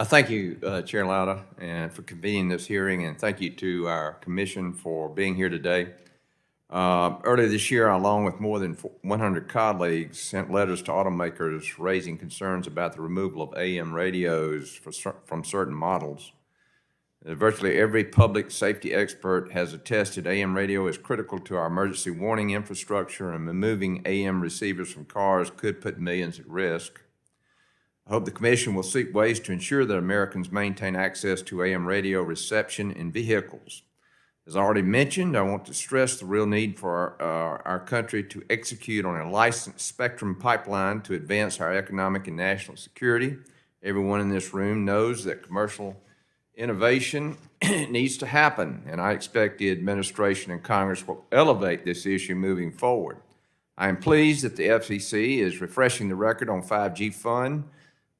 Thank you, Chair Lauda, and for convening this hearing, and thank you to our commission for being here today. Earlier this year, along with more than 100 colleagues, sent letters to automakers raising concerns about the removal of AM radios from certain models. Virtually every public safety expert has attested AM radio is critical to our emergency warning infrastructure, and removing AM receivers from cars could put millions at risk. I hope the Commission will seek ways to ensure that Americans maintain access to AM radio reception in vehicles. As already mentioned, I want to stress the real need for our country to execute on a licensed spectrum pipeline to advance our economic and national security. Everyone in this room knows that commercial innovation needs to happen, and I expect the administration and Congress will elevate this issue moving forward. I am pleased that the FCC is refreshing the record on 5G fund,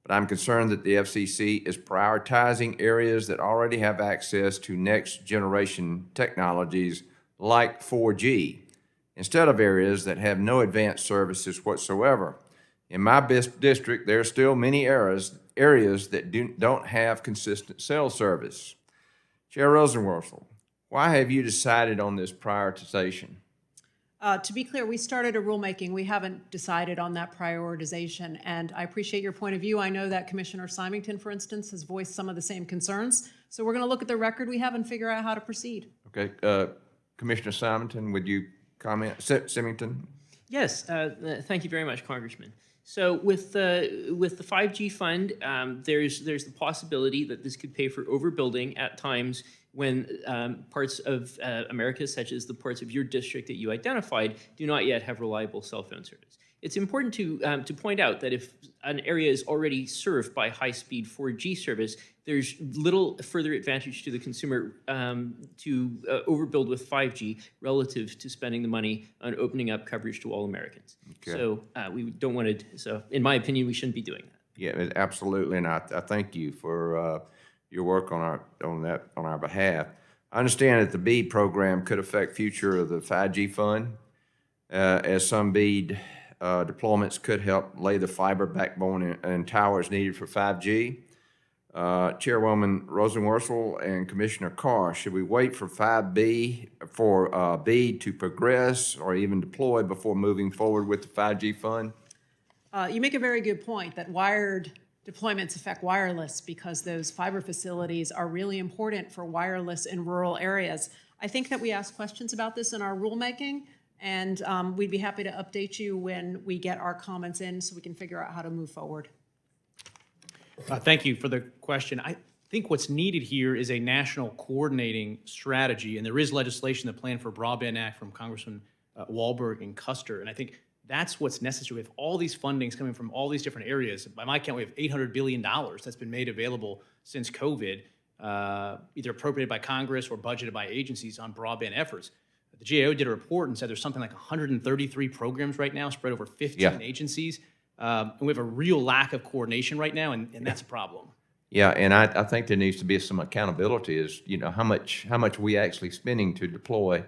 but I'm concerned that the FCC is prioritizing areas that already have access to next-generation technologies like 4G, instead of areas that have no advanced services whatsoever. In my district, there are still many areas that don't have consistent cell service. Chair Rosenworcel, why have you decided on this prioritization? To be clear, we started a rulemaking. We haven't decided on that prioritization, and I appreciate your point of view. I know that Commissioner Symington, for instance, has voiced some of the same concerns. So we're going to look at the record we have and figure out how to proceed. Okay. Commissioner Symington, would you comment? Symington? Yes. Thank you very much, Congressman. So with the 5G fund, there's the possibility that this could pay for overbuilding at times when parts of America, such as the parts of your district that you identified, do not yet have reliable cell phone service. It's important to point out that if an area is already served by high-speed 4G service, there's little further advantage to the consumer to overbuild with 5G relative to spending the money on opening up coverage to all Americans. Okay. So we don't want to. So in my opinion, we shouldn't be doing that. Yeah, absolutely, and I thank you for your work on our behalf. I understand that the BEAD program could affect future of the 5G fund, as some BEAD deployments could help lay the fiber backbone and towers needed for 5G. Chairwoman Rosenworcel and Commissioner Carr, should we wait for BEAD to progress or even deploy before moving forward with the 5G fund? You make a very good point that wired deployments affect wireless because those fiber facilities are really important for wireless in rural areas. I think that we asked questions about this in our rulemaking, and we'd be happy to update you when we get our comments in so we can figure out how to move forward. Thank you for the question. I think what's needed here is a national coordinating strategy, and there is legislation, the Plan for Broadband Act from Congressman Wahlberg and Custer, and I think that's what's necessary. We have all these fundings coming from all these different areas. By my count, we have $800 billion that's been made available since COVID, either appropriated by Congress or budgeted by agencies on broadband efforts. The GAO did a report and said there's something like 133 programs right now spread over 15 agencies. And we have a real lack of coordination right now, and that's a problem. Yeah, and I think there needs to be some accountability as, how much we actually spending to deploy,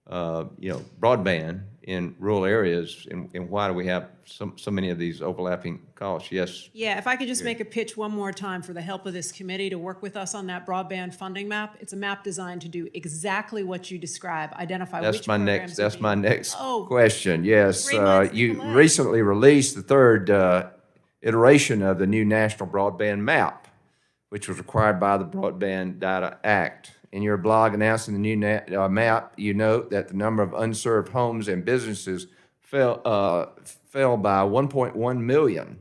broadband in rural areas, and why do we have so many of these overlapping costs? Yes. Yeah, if I could just make a pitch one more time for the help of this committee to work with us on that broadband funding map. It's a map designed to do exactly what you describe, identify which programs. That's my next question. Yes, you delay. Recently released the third iteration of the new National Broadband Map, which was required by the Broadband Data Act. In your blog announcing the new map, you note that the number of unserved homes and businesses fell by 1.1 million.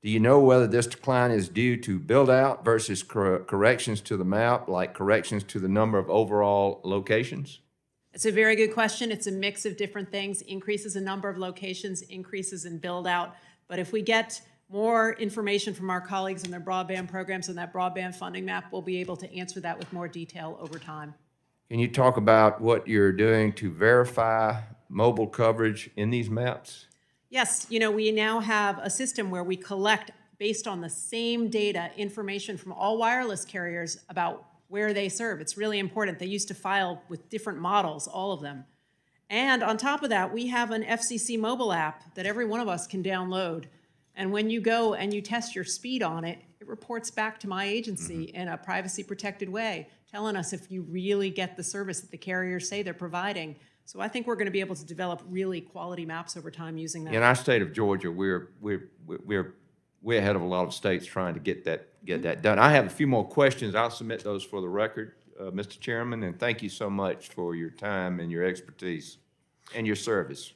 Do you know whether this decline is due to build-out versus corrections to the map, like corrections to the number of overall locations? It's a very good question. It's a mix of different things, increases in number of locations, increases in build-out. But if we get more information from our colleagues in their broadband programs and that broadband funding map, we'll be able to answer that with more detail over time. Can you talk about what you're doing to verify mobile coverage in these maps? Yes, we now have a system where we collect, based on the same data, information from all wireless carriers about where they serve. It's really important. They used to file with different models, all of them. And on top of that, we have an FCC mobile app that every one of us can download. And when you go and you test your speed on it, it reports back to my agency in a privacy-protected way, telling us if you really get the service that the carriers say they're providing. So I think we're going to be able to develop really quality maps over time using that. In our state of Georgia, we're ahead of a lot of states trying to get that done. I have a few more questions. I'll submit those for the record, Mr. Chairman, and thank you so much for your time and your expertise and your service.